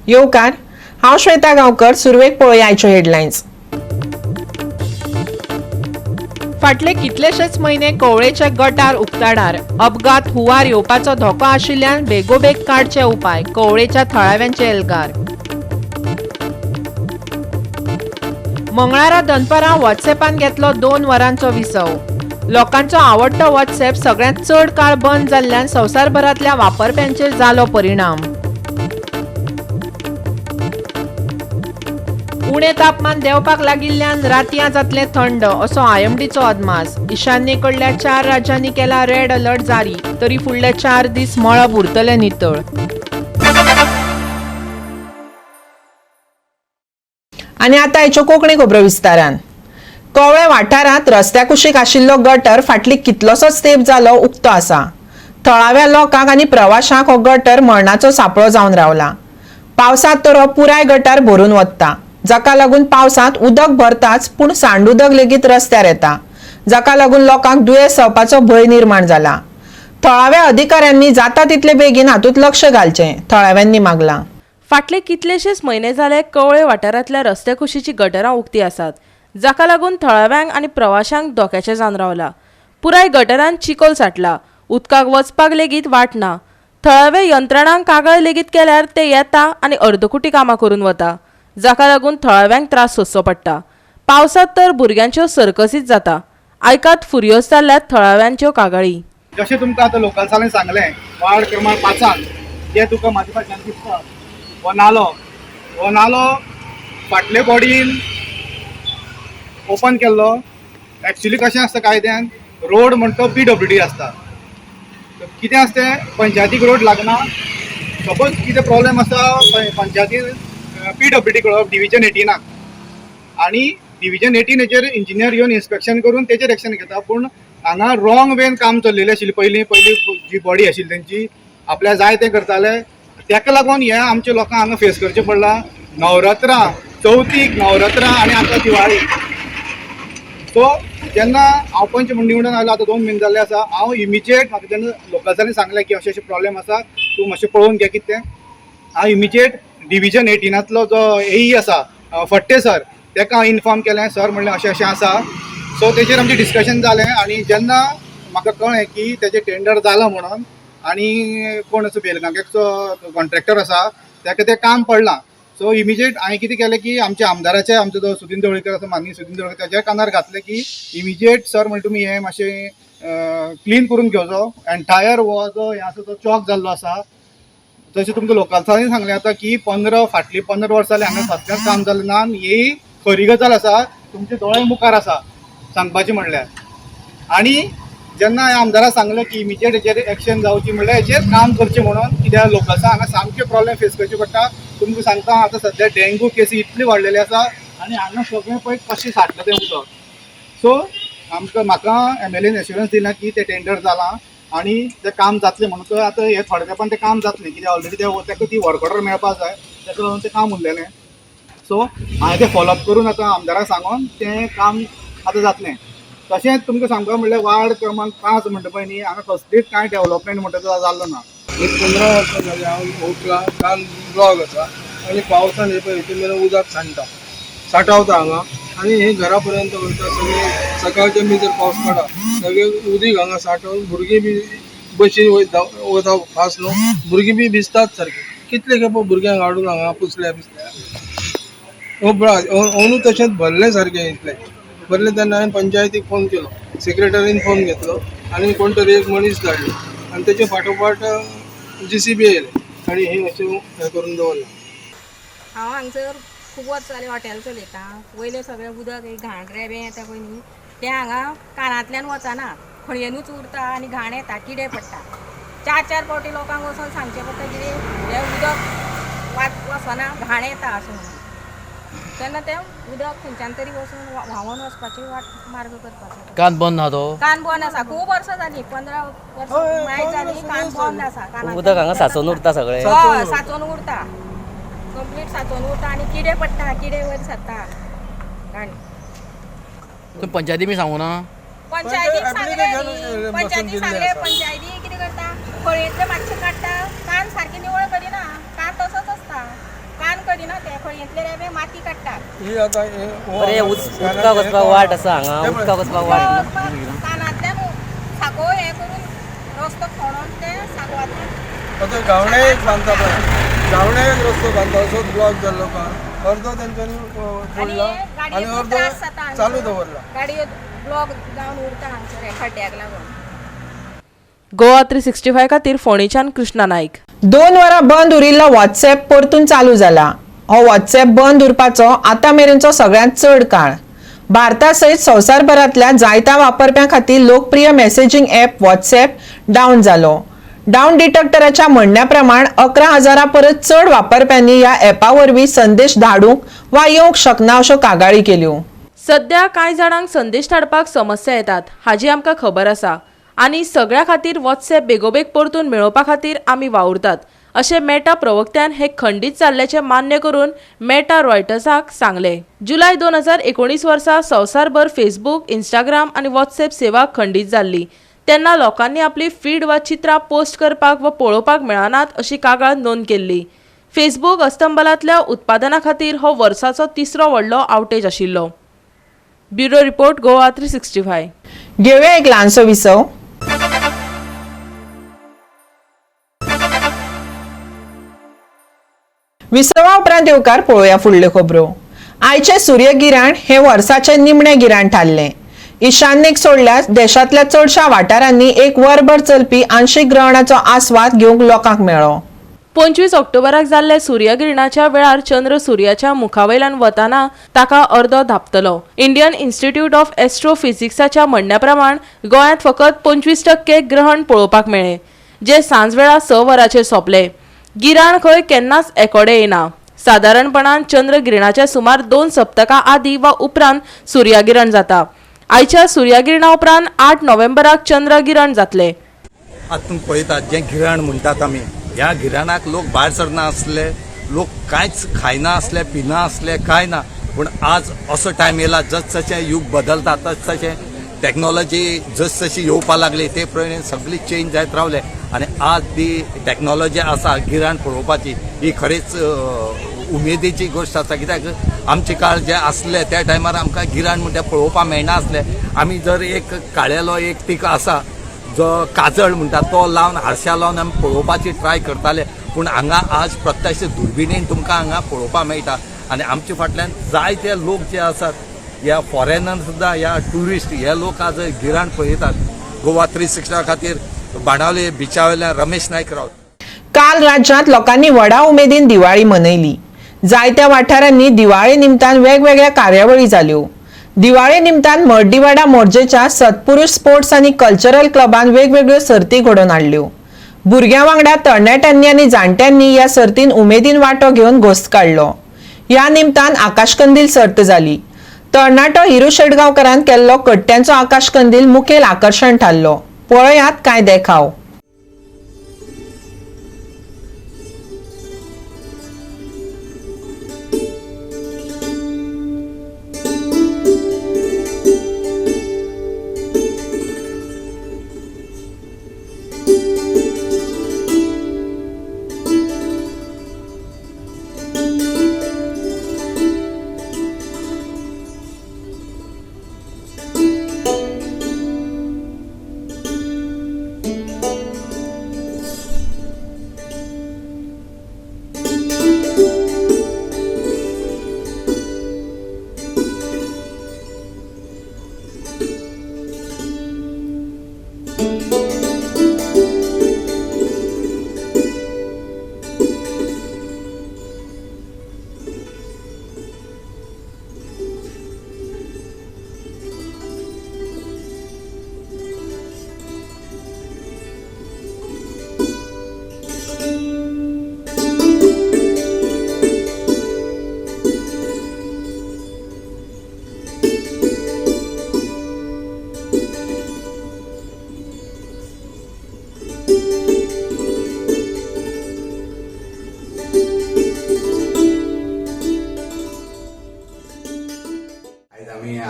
येवकार, हांव श्वेता गांवकर. सुरवेक पळोवया आयच्यो हेडलायन्स. फाटले कितलेशेच म्हयने कवळेचे गटार उक्ताडार. अपघात हुंवार येवपाचो धोको आशिल्ल्यान बेगोबेग काडचे उपाय. कवळेच्या थळाव्यांचे एल्गार. मंगळारा दनपारां व्हॉट्सएपान घेतलो 2 वरांचो विसव. लोकांचो आवडटो व्हॉट्सएप सगळ्यांत चड काळ बंद जाल्ल्यान संवसारभरांतल्या वापरप्यांचेर जालो परिणाम. उणें तापमान देंवपाक लागिल्ल्यान रातयां जातले थंड असो आयएमडीचो अदमास. ईशान्येकडल्या 4 राज्यांनी केला रेड अलर्ट जारी. तरी फुडले 4 दीस मळब उरतले नितळ. आनी आतां आयच्यो कोंकणी खबरो विस्तारान. कवळे वाठारांत रस्त्या कुशीक आशिल्लो गटर फाटली कितलोसोच तेंप जालो उक्तो आसा. थळाव्या लोकांक आनी प्रवाशांक हो गटर मरणाचो सापळो जावन रावला. पावसांत तर हो पुराय गटार भरून वता, जाका लागून पावसांत उदक भरताच पूण सांडउदक लेगीत रस्त्यार येता, जाका लागून लोकांक दुयेंस जावपाचो भंय निर्माण जाला. थळाव्या अधिकाऱ्यांनी जाता तितले बेगीन हातूंत लक्ष घालचें, थळाव्यांनी मागलां. फाटले कितलेशेच म्हयने जाले कवळे वाठारांतल्या रस्त्या कुशीची गटरां उक्तीं आसात, जाका लागून थळाव्यांक आनी प्रवाशांक धोक्याचें जावन रावला. पुराय गटरांत चिखल साठला, उदकाक वचपाक लेगीत वाट ना. थळावे यंत्रणांक कागाळ लेगीत केल्यार ते येता आनी अर्दकुटी कामां करून वता, जाका लागून थळाव्यांक त्रास सोंसचो पडटा. पावसांत तर भुरग्यांच्यो सर्कसीच जाता. आयकात फुर्योज जाल्ल्यात थळाव्यांच्यो कागाळी. जशें तुमकां आतां लोकल्सांनी सांगलें, वार्ड क्रमांक 5 जे तुका म्हाजे फाटल्यान दिसता हो नालो फाटले बॉडीन ओपन केल्लो. एक्चुली कशें आसता कायद्यान रोड म्हणटा PWD आसता. कितें आसता पंचायतीक रोड लागना. सपोज कितें प्रॉब्लेम आसा पंचायतीन PWD कळप डिविजन 18 आनी डिविजन 18 हेचेर इंजिनियर येवन इन्स्पेक्शन करून तेचेर एक्शन घेता. पूण हांगा रॉंग वेन काम चल्लेलें आशिल्लें. पयलीं जी बॉडी आशिल्ली तेंची आपल्या जाय तें करताले. ताका लागून हे आमच्या लोकांक हांगा फेस करचें पडलां. नवरात्रां, चवथीक नवरात्रां आनी आतां दिवाळी. सो जेन्ना हांव पंच निवडून आयलो आतां 2 म्हयने जाल्ले आसा, हांव इमिजिएट म्हाका जेन्ना लोकल्सांनी सांगलें की अशें प्रॉब्लेम आसा, तूं मातशें पळोवन घे कितें तें. हांव इमिजिएट डिविजन 18 जो AE आसा फट्टे सर ताका हांव इन्फॉर्म केलें. सर म्हणलें अशें अशें आसा. सो तेचेर आमचें डिस्कशन जालें आनी जेन्ना म्हाका कळ्ळें की तेचें टेंडर जालां म्हणून आनी कोण असो बेलगांवचो कॉन्ट्रॅक्टर आसा ताका तें काम पडलां. सो इमिजिएट हांवें कितें केलें की आमच्या आमदाराचे आमचो जो सुदीन ढवळीकर आसा, माननीय सुदीन ढवळीकर, ताच्या कानार घातलें की इमिजिएट सर म्हणटा तुमी हें मातशें क्लीन करून घेवचो. एंटायर हो जो हें आसा तो चॉक जाल्लो आसा. जशें तुमकां लोकल्सांनी सांगलें आतां की फाटलीं 15 वर्सां जालीं हांगा सद्याक काम जालें ना. ही खरी गजाल आसा, तुमचे दोळे मुखार आसा सांगपाचें म्हणल्यार. आनी जेन्ना हांवें आमदाराक सांगलें की इमिजिएट हेचेर एक्शन जावची म्हणल्यार हेचेर काम करचें म्हणून, कित्याक लोकल्सांक हांगा सामके प्रॉब्लेम फेस करचे पडटा. तुमकां सांगता आतां सद्या डेंगू केसी इतली वाडलेली आसा आनी हांगा सगळें पळय कशें साठलें तें उदक. सो म्हाका MLAन एश्युरन्स दिला की तें टेंडर जालां आनी तें काम जातलें म्हणून. तर आतां हे थोड्या तेंपान तें काम जातलें, कित्याक ऑलरेडी ताका ती वर्क ऑर्डर मेळपाक जाय, ताका लागून तें काम उरलेलें. सो हांवें तें फॉलोअप करून आतां आमदाराक सांगून तें काम आतां जातलें. तशेंच तुमकां सांगपाक म्हणल्यार वार्ड क्रमांक 5 म्हणटा पळय न्ही, हांगा कसलीच कांय डेव्हलपमेंट म्हणटा तो जाल्लो ना. 15 वर्सां जालीं हांव उठला, कान ब्लॉक आसा आनी पावसान हे पळय हितून मेरेन उदक साठवता हांगा आनी हे घरा पर्यंत वयता. सगळे सकाळचे बी जर पावस पडा सगळे उदीक हांगा साठोवन भुरगीं बी बशीन वता फास्ट न्हू, भुरगीं बी भिजतात सारके. कितले खेपो भुरग्यांक हाडून हांगा पुसल्या अंदू तशेंच भरलें सारकें. इतलें भरलें तेन्ना हांवें पंचायतीक फोन केलो, सेक्रेटरीन फोन घेतलो आनी कोण तरी एक मनीस धाडलो आनी तेचे फाटोफाट JCB येयलें आनी हे अशें हें करून दवरलें. हांव हांगसर खूब वर्सां जालीं हॉटेल चलयतां. वयलें सगळें उदक घाण रेबें येता पळय न्ही, तें हांगा कानांतल्यान वचना, खणयेनूच उरता आनी घाण येता, किडे पडटा. 4 फावटी लोकांक वचून सांगचें पडटा कितें हें उदक वचना, घाण येता अशें म्हणून. तेन्ना तें उदक खंयच्यान तरी वचून व्हांवून वचपाची वाट मार्ग करपाचो. कान बंद आहा तो. कान बंद आसा, खूब वर्सां जालीं, 15 वर्सां मायज जालीं कान बंद आसा. उदक हांगा सांचून उरता सगळें. हय, सांचून उरता, कंप्लीट सांचून उरता आनी किडे पडटा, किडे वयर सरता घाण. तुम्ही पंचायती बी सांगू ना? पंचायतीक सांगलें, पंचायती कितें करता, खळयेंतलें मातशें काडटा, कान सारकी निवळ करिना, कान तसोच आसता. दिना ते खळयेंतले रेबे माती काडटात ही आता बरे उदका वचपाक वाट आसा हांगा उदका वचपाक वाट कानांतल्यान साको हे करून रस्तो खणून ते साकवांतल्यान आता गावणे एक बांदता पळय गावणे एक रस्तो बांदता असोच ब्लॉक जाल्लो का अर्दो तेंच्यांनी फोडला आनी अर्दो चालू दवरला गाडयो ब्लॉक जावन उरता हांगसर खड्ड्याक लागून गोवा 365 खातीर फोंडेच्यान कृष्णा नाईक. 2 वरां बंद उरिल्लो व्हॉट्सॲप परतून चालू जाला. हो व्हॉट्सॲप बंद उरपाचो आतां मेरेनचो सगळ्यांत चड काळ. भारता सयत संवसारभरांतल्या जायत्या वापरप्यां खातीर लोकप्रिय मेसेजिंग ॲप व्हॉट्सॲप डावन जालो. डावन डिटेक्टराच्या म्हणण्या प्रमाण 11,000 परस चड वापरप्यांनी ह्या ॲपा वरवीं संदेश धाडूंक वा येवंक शकना अश्यो कागाळी केल्यो. सध्या कांय जाणांक संदेश धाडपाक समस्या येतात हाजी आमकां खबर आसा आनी सगळ्या खातीर व्हॉट्सॲप बेगोबेग परतून मेळोवपा खातीर आमी वावुरतात अशें मेटा प्रवक्त्यान हे खंडीत जाल्ल्याचें मान्य करून मेटा रॉयटर्साक सांगलें. जुलय 2019 वर्सा संवसारभर फेसबूक, इंस्टाग्राम आनी व्हॉट्सॲप सेवा खंडीत जाल्ली तेन्ना लोकांनी आपली फीड वा चित्रां पोस्ट करपाक वा पळोवपाक मेळनात अशी कागाळ नोंद केल्ली. फेसबूक अस्तंबलांतल्या उत्पादना खातीर हो वर्साचो 3रो व्हडलो आवटेज आशिल्लो. Bureau report Goa 365. घेवया एक ल्हानसो विसव. विसवा उपरांत येवकार पळोवया फुडल्यो खबरो. आयचे सूर्यगिराण हे वर्साचे निमणें गिराण थारलें. ईशान्येक सोडल्यार देशांतल्या चडशा वाठारांनी एक वरभर चलपी आंशीक ग्रहणाचो आस्वाद घेवंक लोकांक मेळ्ळो. 25 ऑक्टोबराक जाल्ले सूर्यगिरणाच्या वेळार चंद्र सूर्याच्या मुखावयल्यान वताना ताका अर्दो धांपतलो. इंडियन इन्स्टिट्यूट ऑफ एस्ट्रोफिजिक्साच्या म्हणण्या प्रमाण गोंयांत फकत 25% ग्रहण पळोवपाक मेळ्ळें, जे सांजवेळा 6 वरांचेर सोंपले. गिराण खंय केन्नाच एकोडे येना. सादारणपणान चंद्र गिरणाच्या सुमार 2 सप्तकां आदीं वा उपरांत सूर्यगिरण जाता. आयच्या सूर्यगिरणा उपरांत 8 नोव्हेंबराक चंद्रगिरण जातले. आतां तुमी पळयतात जें गिराण म्हणटात आमी, ह्या गिराणाक लोक भायर सरना आसले, लोक कांयच खायना आसले, पिना आसले, कांय ना. पूण आज असो टायम येयला जस जशें युग बदलता तस तशें टॅक्नॉलॉजी जस जशी येवपाक लागली ते प्रमाणे सगळी चेंज जायत रावले आनी आज ती टॅक्नॉलॉजी आसा गिराण पळोवपाची ही खरेंच उमेदीची गोश्ट आसा. कित्याक आमचे काळ जे आसले त्या टायमार आमकां गिराण म्हणटा पळोवपाक मेळना आसले. आमी जर एक काळेलो एक पीक आसा जो काजळ म्हणटा तो लावन हारश्या लावन आमी पळोवपाची ट्राय करताले. पूण हांगा आज प्रत्यक्ष दुर्बिणीन तुमकां हांगा पळोवपाक मेळटा आनी आमचे फाटल्यान जायते लोक जे आसात ह्या फॉरेनर सुद्दां ह्या ट्युरिस्ट हे लोक आज गिराण पळयतात. गोवा 360 खातीर बाणावले बिचा वयल्यान रमेश नायक रावत. काल राज्यांत लोकांनी व्हडा उमेदीन दिवाळी मनयली. जायत्या वाठारांनी दिवाळे निमतान वेगवेगळ्या कार्यावळी जाल्यो. दिवाळे निमतान मर्डीवाडा मोर्जेच्या सत्पुरुष स्पोर्ट्स आनी कल्चरल क्लबान वेगवेगळ्यो सर्ती घडोवन हाडल्यो. भुरग्यां वांगडा तरणाट्यांनी आनी जाणट्यांनी ह्या सर्तीन उमेदीन वांटो घेवन घोस्त काडलो. ह्या निमतान आकाशकंदील सर्त जाली. तरणाटो हिरू शेटगांवकारान केल्लो कट्ट्यांचो आकाशकंदील मुखेल आकर्शण थारलो. पळयात कांय देखाव.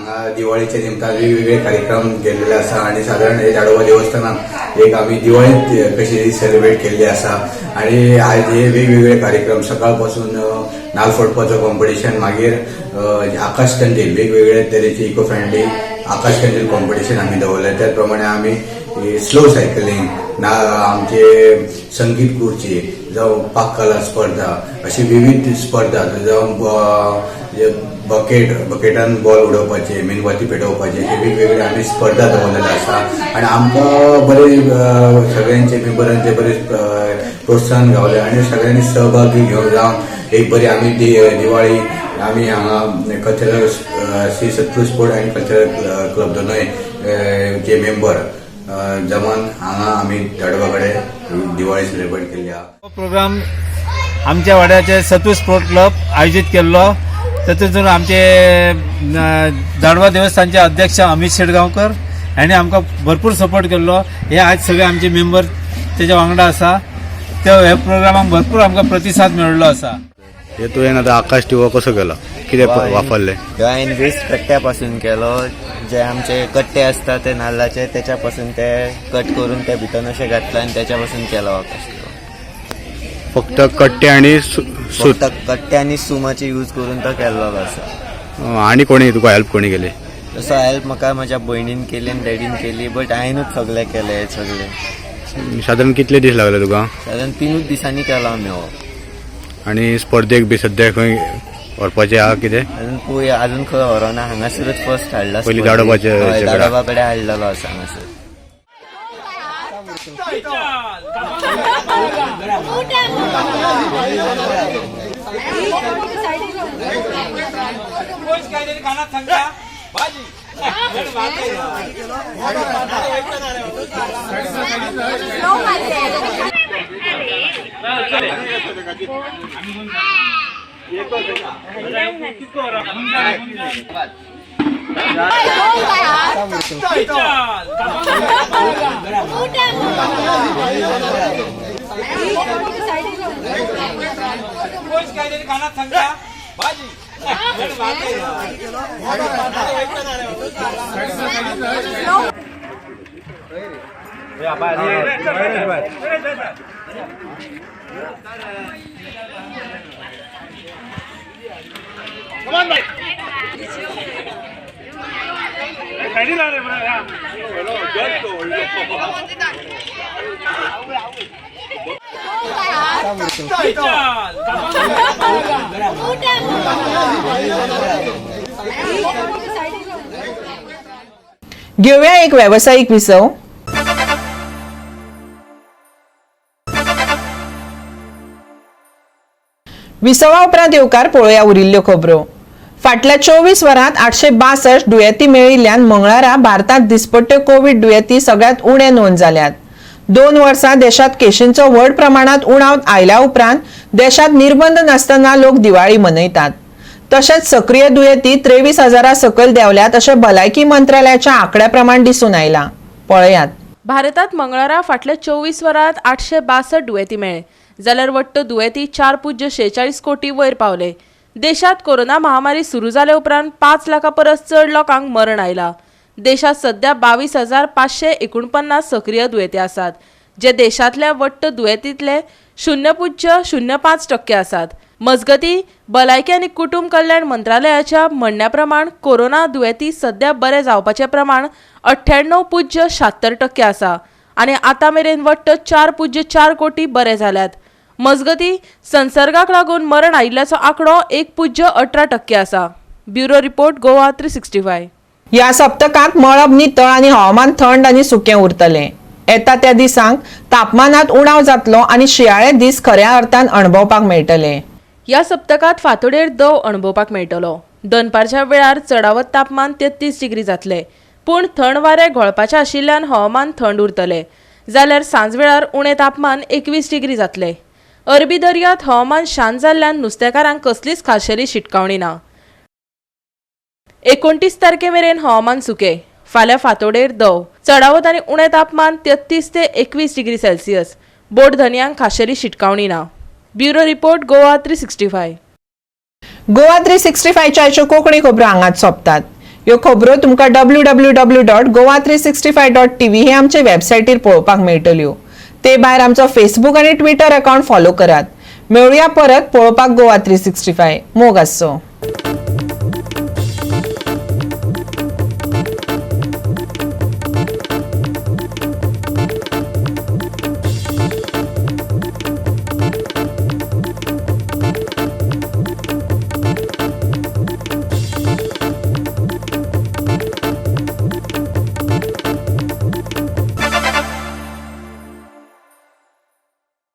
हांगा दिवाळीच्या निमतान वेगवेगळे कार्यक्रम केल्ले आसा आनी सादारण हे दाडोबा देवस्थानात एक आमी दिवाळी कशी सेलिब्रेट केल्ली आसा आनी आज हे वेगवेगळे कार्यक्रम सकाळ पासून नाल फोडपाचो कॉम्पिटिशन मागीर आकाश कंदील वेगवेगळे तरेचे इको फ्रेंडली आकाश कंदील कॉम्पिटिशन आमी दवरले त्याच प्रमाणे आमी स्लो सायकलिंग ना आमचे संगीत खुर्ची जावं पाककला स्पर्धा अशी विविध स्पर्धा जावं बकेटान बॉल उडोवपाचे मेणबत्ती पेटोवपाचे हे वेगवेगळे आमी स्पर्धा दवरलेले आसा आनी आमकां बरे सगळ्यांचे मेंबरांचे बरे प्रोत्साहन गावले आनी सगळ्यांनी सहभागी घेवन जावन एक बरी आमी दिवाळी आमी हांगा कल्चरल श्री सत्तू स्पोर्ट आनी कल्चरल क्लब दोनूय चे मेंबर जमान हांगा आमी दाडोबा कडेन दिवाळी सेलिब्रेट केल्ली आहा. हो प्रोग्राम आमच्या वाड्याचे सत्तू स्पोर्ट क्लब आयोजीत केल्लो तातूंत आमचे दाडोबा देवस्थानचे अध्यक्ष अमित शेटगांवकर हांणी आमकां भरपूर सपोर्ट केल्लो. हे आज सगळे आमचे मेंबर तेच्या वांगडा आसा. हे प्रोग्रामाक भरपूर आमकां प्रतिसाद मेळ्ळो आसा. हे तुवें आतां आकाश दिवो कसो केलो, कितें वापरले? हांवें वेस्ट कट्ट्यापासून केलो. जे आमचे कट्टे असतात ते नाल्लाचे त्याच्यापासून ते कट करून ते भितर अशें घातला आनी त्याच्यापासून केलो आकाश दिवो. फक्त कट्टे आणि फक्त कट्टे आनी सुमाचे यूज करून तो केल्लो आसा. आणि कोणी तुका हेल्प कोणी केली? तसो हेल्प म्हाका म्हज्या भयणीन केली आनी डॅडीन केली, बट हांवेंनूच सगळे केले हे सगळे. साधारण कितले दीस लागले तुका? साधारण 3 दिसांनी केलो आमी हो. आणि स्पर्धेक बी सध्या खंय व्हरपाचें आहा कितें? अजून खंय व्हरोना, हांगासरूच फर्स्ट हाडला. पयली दाडोबाचे दाडोबा कडेन हाडलेलो आसा हांगासर. घेऊया एक व्यावसायिक विसव. विसवा उपरांत येवकार पळोवया उरिल्ल्यो खबरो. फाटल्या 24 वरांत 862 दुयेंती मेळिल्ल्यान मंगळारा भारतांत दिसपट्ट्यो कोविड दुयेंती सगळ्यात उणे नोंद जाल्यात. 2 वर्सां देशात केशींचो व्हड प्रमाणात उणाव आयल्या उपरांत देशात निर्बंध नासतना लोक दिवाळी मनयतात. तशेंच सक्रिय दुयेंती 23,000 सकयल देंवल्यात अशें भलायकी मंत्रालयाच्या आंकड्या प्रमाण दिसून आयला. पळयात. भारतात मंगळारा फाटल्या 24 वरांत 862 दुयेंती मेळ्ळे, जाल्यार वट्ट दुयेंती 4.46 कोटी वयर पावले. देशात कोरोना महामारी सुरू जाले उपरांत 5 लाखां परस चड लोकांक मरण आयला. देशात सध्या 22,549 सक्रिय दुयेंती आसात, जे देशातल्या वट्ट दुयेंतींतले 0.05% आसात. मजगती भलायकी आनी कुटुंब कल्याण मंत्रालयाच्या म्हणण्या प्रमाण कोरोना दुयेंती सध्या बरे जावपाचे प्रमाण 98.76% आसा आनी आतां मेरेन वट्ट 4.4 कोटी बरे जाल्यात. मजगती संसर्गाक लागून मरण आयिल्ल्याचो आंकडो 1.18% आसा. Bureau report Goa 365. ह्या सप्तकांत मळब नितळ आनी हवामान थंड आनी सुकें उरतलें. येता त्या दिसांक तापमानात उणाव जातलो आनी शियाळे दीस खऱ्या अर्थान अणभवपाक मेळटले. ह्या सप्तकात फांतोडेर दव अणभवपाक मेळटलो. दनपारच्या वेळार चडावत तापमान 33 डिग्री जातले, पूण थंड वारे घोळपाचे आशिल्ल्यान हवामान थंड उरतले, जाल्यार सांजवेळार उणें तापमान 21 डिग्री जातले. अरबी दर्यांत हवामान शांत जाल्ल्यान नुस्तेकारांक कसलीच खाशेली शिटकावणी ना. 29 तारखे मेरेन हवामान सुके. फाल्यां फांतोडेर दव चडावत आनी उणें तापमान 33 ते 21 डिग्री सेल्सियस. बोट धन्यांक खाशेली शिटकावणी ना. Bureau report Goa 365. गोवा 365च्या आयच्यो कोंकणी खबरो हांगाच सोंपतात. ह्यो खबरो तुमकां www.goa365.tv हे आमचे वेबसायटीर पळोवपाक मेळटल्यो. ते भायर आमचो फेसबूक आनी ट्विटर अकाउंट फॉलो करात. मेळुया परत पळोवपाक गोवा 365. मोग आसचो.